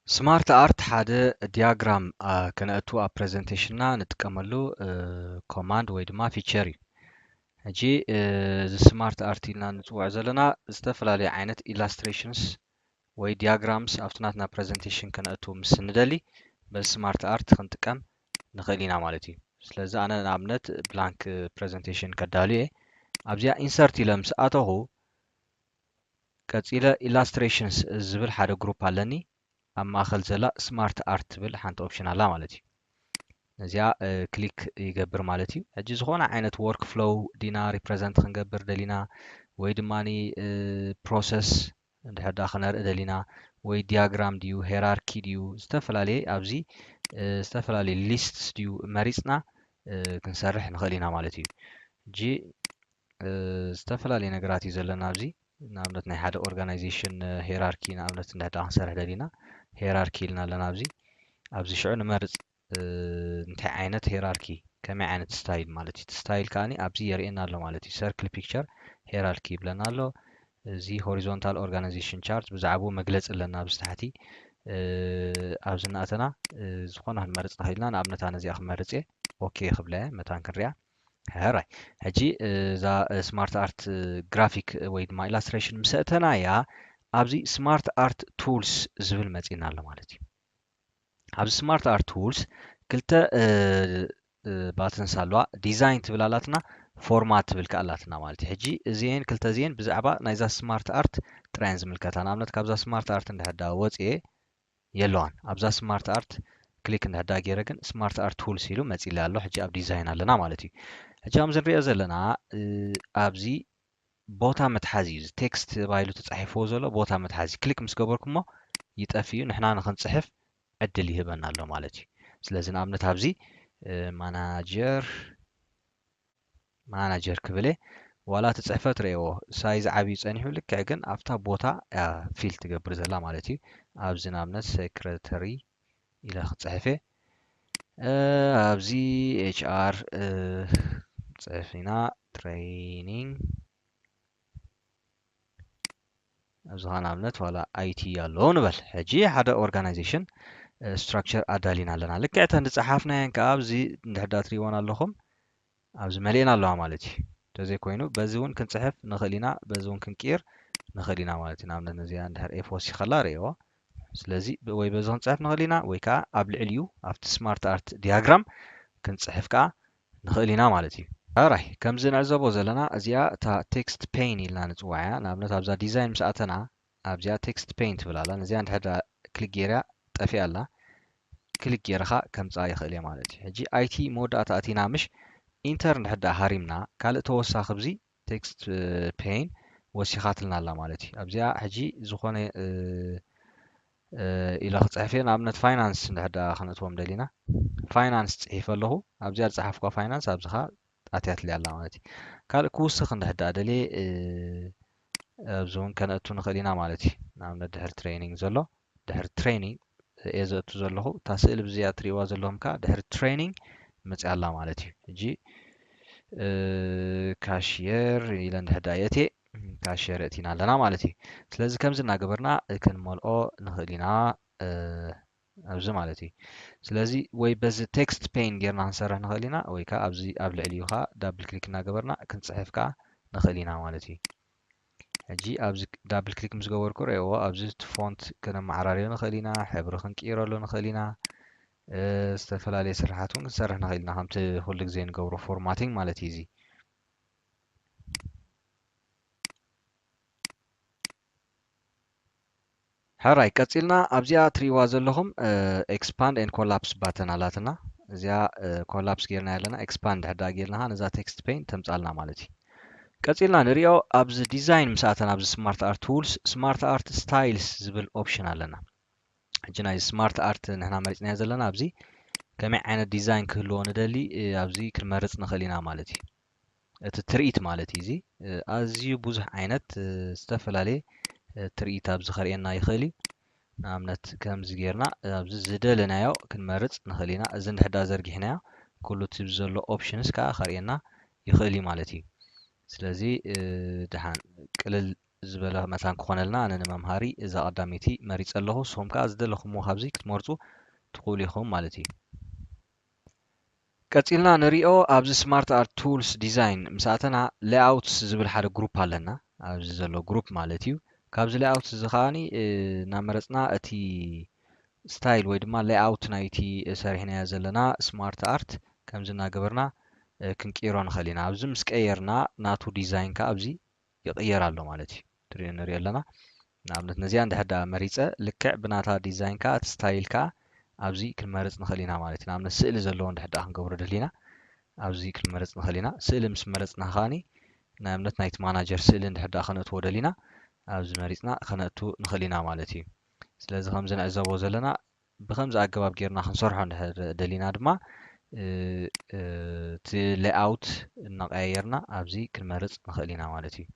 سمارت ارت حدا دياجرام كنأتو برزنتيشننا نتكملو كوماند ወይ ድማ ፊቸር እዩ ሕጂ እዚ ስማርት አርት ኢልና ንፅውዕ ዘለና ዝተፈላለዩ ዓይነት ኢላስትሬሽንስ ወይ ዲያግራምስ ኣብቲ ናትና ፕሬዘንቴሽን ከነእቱ ምስ ንደሊ በስማርት አርት ክንጥቀም ንኽእል ኢና ማለት እዩ። ስለዚ ኣነ ንኣብነት ብላንክ ፕሬዘንቴሽን ከዳልዩ እየ ኣብዚኣ ኢንሰርት ኢለ ምስ ኣተኹ ቀፂለ ኢላስትሬሽንስ ዝብል ሓደ ግሩፕ ኣለኒ ኣብ ማእኸል ዘላ ስማርት አርት ትብል ሓንቲ ኦፕሽን ኣላ ማለት እዩ። ነዚኣ ክሊክ ይገብር ማለት እዩ። ሕጂ ዝኾነ ዓይነት ወርክ ፍሎው ዲና ሪፕረዘንት ክንገብር ደሊና ወይ ድማኒ ፕሮሰስ እንድሕር ክነርኢ ደሊና ወይ ዲያግራም ድዩ ሄራርኪ ድዩ ዝተፈላለየ ኣብዚ ዝተፈላለየ ሊስትስ ድዩ መሪፅና ክንሰርሕ ንኽእል ኢና ማለት እዩ። ሕጂ ዝተፈላለየ ነገራት እዩ ዘለና ኣብዚ ንኣብነት ናይ ሓደ ኦርጋናይዜሽን ሄራርኪ ንኣብነት እንድሕር ክንሰርሕ ደሊና ሄራርኪ ኢልና ኣለና ኣብዚ ሽዑ ንመርፅ እንታይ ዓይነት ሄራርኪ ከመይ ዓይነት ስታይል ማለት እዩ። ስታይል ከዓኒ ኣብዚ የርእየና ኣሎ ማለት እዩ። ሰርክል ፒክቸር ሄራርኪ ይብለና ኣሎ። እዚ ሆሪዞንታል ኦርጋናይዜሽን ቻርት ብዛዕባኡ መግለፂ ኣለና ኣብዚ ታሕቲ ኣብዚ እናእተና ዝኾነ ክንመርፅ ንኽእል ኢና። ንኣብነት ኣነ እዚኣ ክመርፅ እየ ኦኬ ክብላ እየ መታን ክንሪኣ ሕራይ ሕጂ እዛ ስማርት አርት ግራፊክ ወይ ድማ ኢላስትሬሽን ምስ ኣተናያ ኣብዚ ስማርት አርት ቱልስ ዝብል መፂና ኣሎ ማለት እዩ። ኣብዚ ስማርት አርት ቱልስ ክልተ ባትንስ ኣለዋ ዲዛይን ትብል ኣላትና ፎርማት ትብል ከኣላትና ማለት እዩ። ሕጂ እዚአን ክልተ እዚአን ብዛዕባ ናይዛ ስማርት አርት ጥራይን ዝምልከታ ንኣብነት ካብዛ ስማርት አርት እንድሕዳ ወፅየ የለዋን ኣብዛ ስማርት አርት ክሊክ እንድሕዳ ገይረ ግን ስማርት አርት ቱልስ ኢሉ መፂለ ኣሎ። ሕጂ ኣብ ዲዛይን ኣለና ማለት እዩ። ሕጂ ኣብዚ ንሪኦ ዘለና ኣብዚ ቦታ መትሓዚ እዩ ቴክስት ባይሉ ተፃሒፍዎ ዘሎ ቦታ መትሓዚ ክሊክ ምስ ገበርኩሞ ይጠፍዩ ንሕና ንክንፅሕፍ ዕድል ይህበና ኣሎ ማለት እዩ። ስለዚ ንኣብነት ኣብዚ ማናጀር ክብል ዋላ ትፅሕፈት ርአዎ ሳይዝ ዓብዩ ፀኒሑ ልክዕ ግን ኣብታ ቦታ ፊል ትገብር ዘላ ማለት እዩ። ኣብዚ ንኣብነት ሴክረተሪ ኢለ ክፅሕፍ ኣብዚ ኤችአር ፅሕፍ ኢና ትሬኒንግ ኣብዚ ኸ ንኣብነት ዋላ አይቲ ኣሎ ንበል። ሕጂ ሓደ ኦርጋናይዜሽን ስትራክቸር ኣዳሊና ኣለና ልክዕ እተን ዝፀሓፍናየን ከዓ ኣብዚ እንድሕዳ ትሪእዎን ኣለኹም ኣብዚ መሊአን ኣለዋ ማለት እዩ። እንተዘይኮይኑ በዚ እውን ክንፅሕፍ ንኽእል ኢና በዚ እውን ክንቅይር ንኽእል ኢና ማለት እዩ። ንኣብነት ነዚኣ እንድሕር ኤፍ ወሲኸላ ርአይዎ ስለዚ ወይ በዚ ክንፅሕፍ ንኽእል ኢና ወይ ከዓ ኣብ ልዕሊኡ ኣብቲ ስማርት አርት ዲያግራም ክንፅሕፍ ከዓ ንኽእል ኢና ማለት እዩ። ራይ ከምዚ ንዕዘቦ ዘለና እዚኣ እታ ቴክስት ፔን ኢልና ንፅዋዓ እያ ንኣብነት ኣብዛ ዲዛይን ምስ ኣተና ኣብዚኣ ቴክስት ፔን ትብል ኣላ ነዚኣ እንድሕዳ ክሊክ ጌርያ ጠፊኣ ኣላ ክሊክ ጌርካ ከምፃ ይኽእል እየ ማለት እዩ። ሕጂ አይቲ መወዳእታ ኣቲና ምሽ ኢንተር እንድሕዳ ሃሪምና ካልእ ተወሳኺ ብዚ ቴክስት ፔን ወሲኻትልና ኣላ ማለት እዩ። ኣብዚኣ ሕጂ ዝኾነ ኢለ ክፅሕፍ እየ ንኣብነት ፋይናንስ እንድሕዳ ክነእትዎም ደሊና ፋይናንስ ፅሒፍ ኣለኹ ኣብዚኣ ዝፀሓፍኳ ፋይናንስ ኣብዚኻ ኣትያትልያ ኣላ ማለት እዩ። ካልእ ክውስኽ እንድሕዳ ደልየ ኣብዚ እውን ከነእቱ ንኽእል ኢና ማለት እዩ። ንኣብነት ድሕሪ ትሬኒንግ ዘሎ ድሕሪ ትሬኒንግ እየ ዘእቱ ዘለኹ እታ ስእሊ ብዚኣ ትሪእዋ ዘለኹም ከዓ ድሕሪ ትሬኒንግ መፅያ ኣላ ማለት እዩ። ሕጂ ካሽየር ኢለ እንድሕዳ የትየ ካሽየር እቲና ኣለና ማለት እዩ። ስለዚ ከምዚ እናገበርና ክንመልኦ ንኽእል ኢና ኣብዚ ማለት እዩ። ስለዚ ወይ በዚ ቴክስት ፔን ጌርና ክንሰርሕ ንኽእል ኢና ወይ ከዓ ኣብዚ ኣብ ልዕሊኡ ከዓ ዳብል ክሊክ እናገበርና ክንፅሕፍ ከዓ ንኽእል ኢና ማለት እዩ። ሕጂ ኣብዚ ዳብል ክሊክ ምስ ገበርኩ ርአይዎ ኣብዚ ፎንት ከነመዓራርዮ ንኽእል ኢና ሕብሪ ክንቅይረሉ ንኽእል ኢና ዝተፈላለየ ስራሓት እውን ክንሰርሕ ንኽእል ኢና ከምቲ ኩሉ ግዜ ንገብሮ ፎርማቲንግ ማለት እዩ። እዚ ሕራይ ቀፂልና ኣብዚኣ ትሪእዋ ዘለኹም ኤክስፓንድ ኤንድ ኮላፕስ ባተን ኣላትና እዚኣ ኮላፕስ ጌርና ኣለና ኤክስፓንድ ድሕዳ ጌርና ነዛ ቴክስት ፔን ተምፃልና ማለት እዩ። ቀፂልና ንሪኦ ኣብዚ ዲዛይን ምስ ኣተና ኣብዚ ስማርት አርት ቱልስ ስማርት አርት ስታይልስ ዝብል ኦፕሽን ኣለና። ሕጂ ናይ ስማርት አርት ንሕና መሪፅና ዘለና ኣብዚ ከመይ ዓይነት ዲዛይን ክህልዎ ንደሊ ኣብዚ ክንመርፅ ንኽእል ኢና ማለት እዩ። እቲ ትርኢት ማለት እዩ እዚ ኣዝዩ ብዙሕ ዓይነት ዝተፈላለየ ትርኢት ኣብዚ ከርእየና ይኽእል እዩ። ንኣብነት ከምዚ ጌርና ኣብዚ ዝደለናዮ ክንመርፅ ንኽእል ኢና እዚ እንድሕዳ ዘርጊሕናዮ ኩሉ እቲ ዘሎ ኦፕሽንስ ከዓ ከርእየና ይኽእል እዩ ማለት እዩ። ስለዚ ድሓን ቅልል ዝበለ مثلا ክኾነልና ኣነ ንመምሃሪ እዛ ቀዳሚቲ መሪፀ ኣለኹ ንስኹም ከዓ ዝደለኹምዎ ካብዚ ክትመርፁ ትኽእሉ ኢኹም ማለት እዩ። ቀፂልና ንሪኦ ኣብዚ ስማርት ኣርት ቱልስ ዲዛይን ምስ ኣተና ሌኣውት ዝብል ሓደ ግሩፕ ኣለና ኣብዚ ዘሎ ግሩፕ ማለት እዩ። ካብዚ ሌኣውት እዚ ከዓኒ እናመረፅና እቲ ስታይል ወይ ድማ ሌኣውት ናይቲ ሰሪሕናዮ ዘለና ስማርት ኣርት ከምዚ እናገበርና ክንቅይሮ ንኽእል ኢና። ኣብዚ ምስ ቀየርና ናቱ ዲዛይን ከዓ ኣብዚ ይቕየር ኣሎ ማለት እዩ። ትሪኦ ንሪኦ ኣለና ንኣብነት ነዚኣ እንድሕር ዳኣ መሪፀ ልክዕ ብናታ ዲዛይን ከዓ እቲ ስታይል ከዓ ኣብዚ ክንመርፅ ንኽእል ኢና ማለት እዩ። ንኣብነት ስእሊ ዘለዎ እንድሕር ዳኣ ክንገብሮ ደሊና ኣብዚ ክንመርፅ ንኽእል ኢና። ስእሊ ምስ መረፅና ከዓኒ ንኣብነት ናይቲ ማናጀር ስእሊ እንድሕር ዳኣ ከነእትዎ ደሊና ኣብዚ መሪፅና ከነእቱ ንኽእል ኢና ማለት እዩ። ስለዚ ከምዚ ንዕዘቦ ዘለና ብከምዚ ኣገባብ ጌርና ክንሰርሖ እንድሕር ደሊና ድማ እቲ ሌኣውት እናቀያየርና ኣብዚ ክንመርፅ ንኽእል ኢና ማለት እዩ።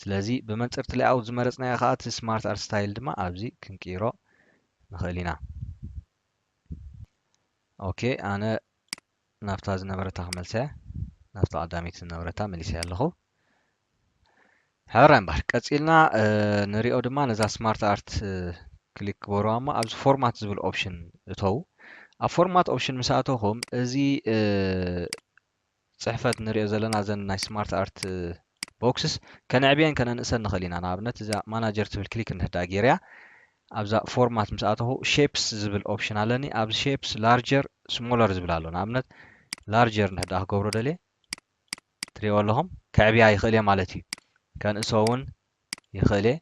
ስለዚ ብመንፅርቲ ሌኣውት ዝመረፅናዮ ከዓ እቲ ስማርት ኣርት ስታይል ድማ ኣብዚ ክንቅይሮ ንኽእል ኢና። ኦኬ ኣነ ናብታ ዝነበረታ ክመልሰ ናብታ ቀዳሚት ዝነበረታ መሊሰ ኣለኹ። ሕራ እምበር ቀፂልና ንሪኦ ድማ ነዛ ስማርት ኣርት ክሊክ ክበርዋ እሞ ኣብዚ ፎርማት ዝብል ኦፕሽን እተው። ኣብ ፎርማት ኦፕሽን ምስ ኣተኹም እዚ ፅሕፈት ንሪኦ ዘለና ዘን ናይ ስማርት ኣርት ቦክስስ ከነዕብየን ከነንእሰን ንኽእል ኢና። ንኣብነት እዛ ማናጀር ትብል ክሊክ እንድሕር ዳኣ ጌርያ ኣብዛ ፎርማት ምስ ኣተኹ ሼፕስ ዝብል ኦፕሽን ኣለኒ። ኣብዚ ሼፕስ ላርጀር ስሞለር ዝብል ኣሎ። ንኣብነት ላርጀር እንድሕር ዳኣ ክገብሮ ደልየ ትሪእዎ ኣለኹም ከዕብያ ይኽእል እየ ማለት እዩ። ከንእሶ እውን ይኽእል እየ።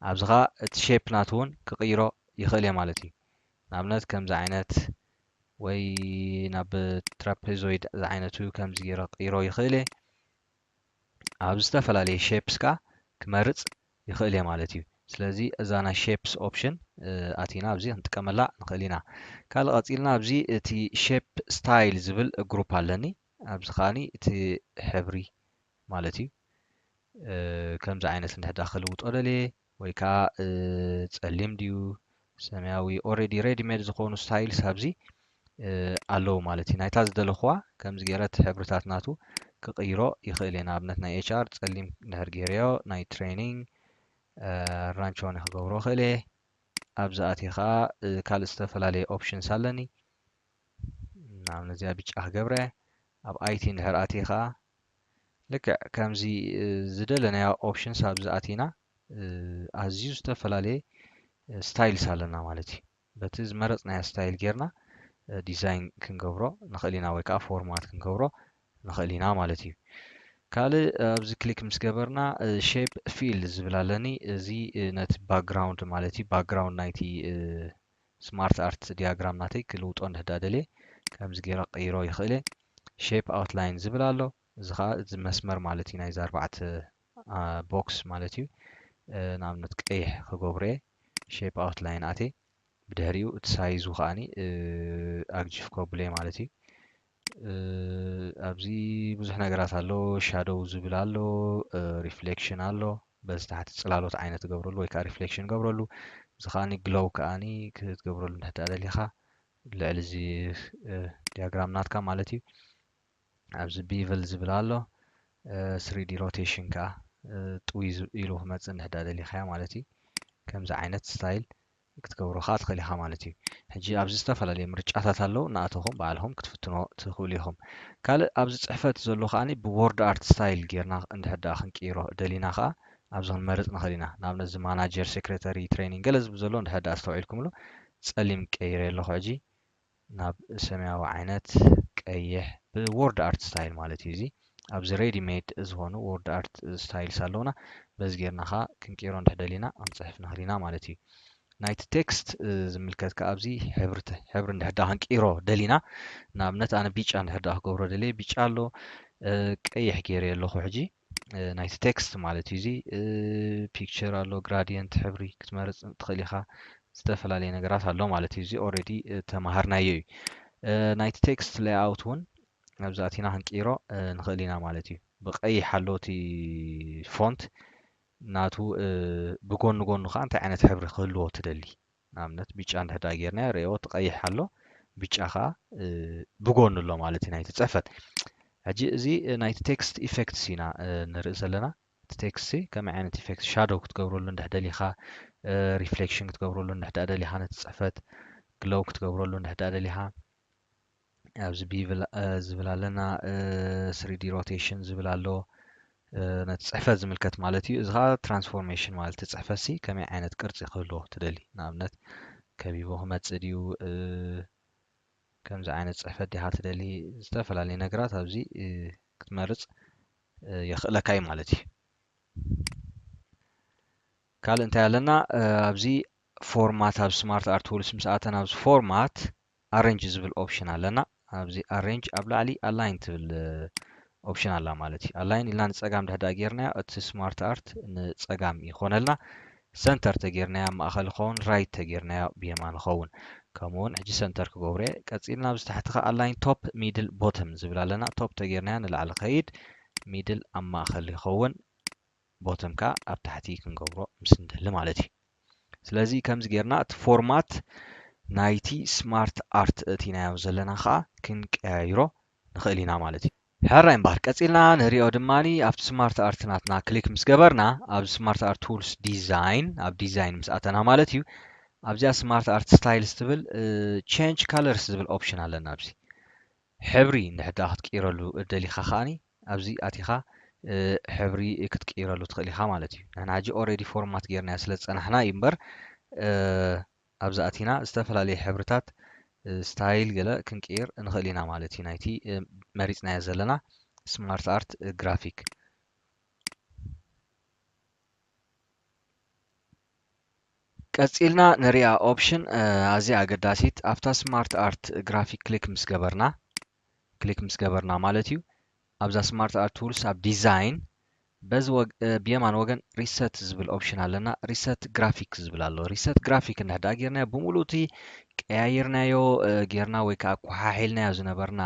ኣብዚ ኸ እቲ ሼፕ ናቱ እውን ክቕይሮ ይኽእል እየ ማለት እዩ። ንኣብነት ከምዚ ዓይነት ወይ ናብ ትራፔዞይድ ዝዓይነቱ ከምዚ ገይረ ክቕይሮ ይኽእል እየ። ኣብ ዝተፈላለየ ሼፕስ ከዓ ክመርፅ ይኽእል እየ ማለት እዩ። ስለዚ እዛ ናይ ሼፕስ ኦፕሽን ኣቲና ኣብዚ ክንጥቀመላ ንኽእል ኢና። ካልእ ቀፂልና ኣብዚ እቲ ሼፕ ስታይል ዝብል ግሩፕ ኣለኒ። ኣብዚ ከዓኒ እቲ ሕብሪ ማለት እዩ ከምዚ ዓይነት እንድሕር ዳኣ ክልውጦ ደልየ ወይ ከዓ ፀሊም ድዩ ሰማያዊ ኦሬዲ ሬዲሜድ ዝኾኑ ስታይልስ ኣብዚ ኣለዉ ማለት እዩ። ናይታ ዝደለኽዋ ከምዚ ገይረ እቲ ሕብርታት ናቱ ክቕይሮ ይኽእል እየ። ንኣብነት ናይ ኤችኣር ፀሊም እንድሕር ገይረዮ ናይ ትሬኒንግ ራንች ውን ክገብሮ ክእል እየ። ኣብዚ ኣትየ ከዓ ካልእ ዝተፈላለየ ኦፕሽንስ ኣለኒ። ንኣብነት እዚኣ ብጫ ክገብረ ኣብ ኣይቲ እንድሕር ኣትየ ከዓ ልክዕ ከምዚ ዝደለናዮ ኦፕሽንስ ኣብዚ ኣቲና ኣዝዩ ዝተፈላለየ ስታይልስ ኣለና ማለት እዩ። በቲ ዝመረፅናዮ ስታይል ጌርና ዲዛይን ክንገብሮ ንኽእል ኢና ወይ ከዓ ፎርማት ክንገብሮ ንኽእል ኢና ማለት እዩ። ካልእ ኣብዚ ክሊክ ምስ ገበርና ሼፕ ፊል ዝብል ኣለኒ። እዚ ነቲ ባክግራውንድ ማለት እዩ ባክግራውንድ ናይቲ ስማርት ኣርት ዲያግራም ናተይ ክልውጦ እንድሕር ዳኣ ደልየ ከምዚ ገይረ ክቕይሮ ይኽእል እየ። ሼፕ ኣውትላይን ዝብል ኣሎ። እዚ ከዓ እዚ መስመር ማለት እዩ ናይዚ ኣርባዕተ ቦክስ ማለት እዩ። ንኣብነት ቀይሕ ክገብሮ እየ ሼፕ ኣውትላይን ኣትየ ብድሕሪኡ እቲ ሳይዙ ከዓኒ ኣግጂፍ ከብሎ ማለት እዩ። ኣብዚ ብዙሕ ነገራት ኣሎ። ሻዶው ዝብል ኣሎ፣ ሪፍሌክሽን ኣሎ። በዚ ታሕቲ ፅላሎት ዓይነት ትገብረሉ ወይ ከዓ ሪፍሌክሽን ገብረሉ። እዚ ከዓኒ ግሎው ከዓኒ ክትገብረሉ እንድሕር ዳኣ ደሊኻ ልዕሊ እዚ ዲያግራም ናትካ ማለት እዩ። ኣብዚ ቢቭል ዝብል ኣሎ። ስሪዲ ሮቴሽን ከዓ ጥዊ ኢሉ ክመፅእ እንድሕር ዳኣ ደሊኻዮ ማለት እዩ። ከምዚ ዓይነት ስታይል ክትገብሮ ከዓ ትኽእል ኢኻ ማለት እዩ። ሕጂ ኣብዚ ዝተፈላለየ ምርጫታት ኣለዉ ንኣተኹም ባዕልኹም ክትፍትኖ ትኽእሉ ኢኹም። ካልእ ኣብዚ ፅሕፈት ዘሎ ከዓኒ ብዎርድ ኣርት ስታይል ጌርና እንድሕር ዳኣ ክንቅይሮ ደሊና ከዓ ኣብዚ ክንመርፅ ንኽእል ኢና። ንኣብነት እዚ ማናጀር ሴክሬታሪ ትሬኒንግ ገለ ዝብል ዘሎ እንድሕር ዳኣ ዝተውዒልኩምሉ ፀሊም ቀይረ ኣለኹ ሕጂ ናብ ሰማያዊ ዓይነት ቀይሕ ብዎርድ ኣርት ስታይል ማለት እዩ። እዚ ኣብዚ ሬዲሜድ ዝኾኑ ወርድ ኣርት ስታይልስ ኣለውና በዚ ጌርና ከዓ ክንቅይሮ እንድሕር ደሊና ክንፅሕፍ ንኽእል ኢና ማለት እዩ። ናይቲ ቴክስት ዝምልከት ከዓ ኣብዚ ሕብሪ እንድሕር ዳኣ ክንቅይሮ ደሊና ንኣብነት ኣነ ቢጫ እንድሕር ዳኣ ክገብሮ ደልየ ቢጫ ኣሎ። ቀይሕ ገይረ ኣለኹ ሕጂ ናይቲ ቴክስት ማለት እዩ። እዚ ፒክቸር ኣሎ ግራዲየንት ሕብሪ ክትመርፅ ትኽእል ኢኻ ዝተፈላለየ ነገራት ኣሎ ማለት እዩ። እዚ ኦልሬዲ ተማሃርናዮ እዩ። ናይቲ ቴክስት ሌይኣውት እውን ኣብዚ ኣቲና ክንቅይሮ ንኽእል ኢና ማለት እዩ። ብቀይሕ ኣሎ እቲ ፎንት ናቱ ብጎኑ ጎኑ ከዓ እንታይ ዓይነት ሕብሪ ክህልዎ ትደሊ። ንኣብነት ቢጫ እንድሕር ዳኣ ጌርናዮ ርአዮ እቲ ቀይሕ ኣሎ ቢጫ ከዓ ብጎኑ ኣሎ ማለት እዩ ናይቲ ፅሕፈት። ሕጂ እዚ ናይቲ ቴክስት ኢፌክትስ ኢና ንርኢ ዘለና። تكست كم عينة إفكت شادو كتقبروا له نحن دليها ريفليكشن كتقبروا له نحن دليها نتصفت glow كتقبروا له نحن دليها زبل لنا 3D rotation زبل له نتصفت زملكت مالتي إذا transformation مالت تصفسي كم عينة قرص يخلوه تدلي نعمت كبيبوه ما تصديو كم عينة تصفت دي هاتدلي استفل على نقرات هذي كتمرز يخلك أي مالتي قال انت لنا ابزي فورمات اب سمارت ارت تولز مساتنا ابز فورمات ارينج زبل اوبشن لنا ابزي ارينج ابل علي الاين تبل اوبشن على مالتي الاين لنا نصقام دحدا غيرنا ات سمارت ارت نصقام يخونلنا سنتر تغيرنا ماخل خون رايت تغيرنا بيمان خون كمون اجي سنتر كغوري قصيلنا بز تحتخ الاين توب ميدل بوتم زبل لنا توب تغيرنا نلعل خيد ميدل اما خلي خون بوتم كا اب تحتي كنغبرو مسندل مالتي ስለዚህ ከምዚ ጌርና እቲ ፎርማት ናይቲ ስማርት አርት እቲናዮ ዘለና ከዓ ክንቀያይሮ ንኽእል ኢና ማለት እዩ ሕራይ እምበር ቀፂልና ንሪኦ ድማኒ ኣብቲ ስማርት አርት ናትና ክሊክ ምስ ገበርና ኣብ ስማርት አርት ቱልስ ዲዛይን ኣብ ዲዛይን ምስ ኣተና ማለት እዩ ኣብዚኣ ስማርት አርት ስታይልስ ትብል ቼንጅ ካለርስ ዝብል ኦፕሽን ኣለና ኣብዚ ሕብሪ ንድሕዳ ክትቅይረሉ እደሊኻ ከዓኒ ኣብዚ ኣቲኻ ሕብሪ ክትቀይረሉ ትኽእል ኢኻ ማለት እዩ ንሕና ሕጂ ኦልሬዲ ፎርማት ጌርና ስለ ዝፀናሕና እዩ እምበር ኣብዛ ኣቲና ዝተፈላለዩ ሕብርታት ስታይል ገለ ክንቀይር ንኽእል ኢና ማለት እዩ ናይቲ መሪፅናዮ ዘለና ስማርት አርት ግራፊክ ቀፂልና ንሪኣ ኦፕሽን ኣዝያ ኣገዳሲት ኣብታ ስማርት አርት ግራፊክ ክሊክ ምስ ገበርና ማለት እዩ ኣብዛ ስማርት አርት ቱልስ ኣብ ዲዛይን በዚ ብየማን ወገን ሪሰት ዝብል ኦፕሽን ኣለና ሪሰት ግራፊክ ዝብል ኣሎ ሪሰት ግራፊክ እንድሕዳ ጌርናዮ ብምሉእ እቲ ቀያይርናዮ ጌርና ወይ ከዓ ኳሓሒልናዮ ዝነበርና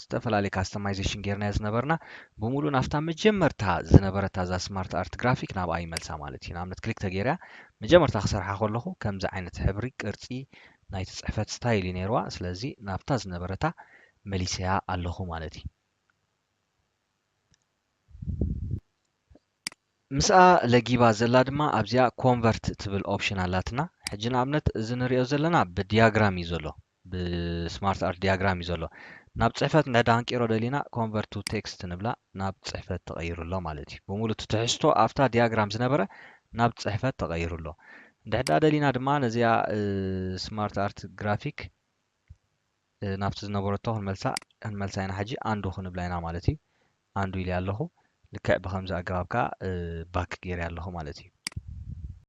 ዝተፈላለዩ ካስተማይዜሽን ጌርናዮ ዝነበርና ብምሉእ ናፍታ መጀመርታ ዝነበረታ እዛ ስማርት አርት ግራፊክ ናብኣ ይመልሳ ማለት እዩ ንኣብነት ክሊክ ተገይርያ መጀመርታ ክሰርሓ ከለኹ ከምዚ ዓይነት ሕብሪ ቅርፂ ናይቲ ፅሕፈት ስታይል እዩ ነይርዋ ስለዚ ናብታ ዝነበረታ መሊስያ ኣለኹ ማለት እዩ ምስኣ ለጊባ ዘላ ድማ ኣብዚኣ ኮንቨርት ትብል ኦፕሽን ኣላትና ሕጂ ንኣብነት እዚ ንሪኦ ዘለና ብዲያግራም እዩ ዘሎ ብስማርት አርት ዲያግራም እዩ ዘሎ ናብ ፅሕፈት እንድሕዳ ክንቀይሮ ደሊና ኮንቨርት ቱ ቴክስት ንብላ ናብ ፅሕፈት ተቐይሩሎ ማለት እዩ ብምሉእ ትሕዝቶ ኣብታ ዲያግራም ዝነበረ ናብ ፅሕፈት ተቐይሩሎ እንድሕዳ ደሊና ድማ ነዚኣ ስማርት አርት ግራፊክ ናብቲ ዝነበረቶ ክንመልሳ ኢና ሕጂ አንዱ ክንብላ ኢና ማለት እዩ አንዱ ኢልያ ኣለኹ ልክዕ ብከምዚ ኣገባብ ከዓ ባክ ገይረ ኣለኹ ማለት እዩ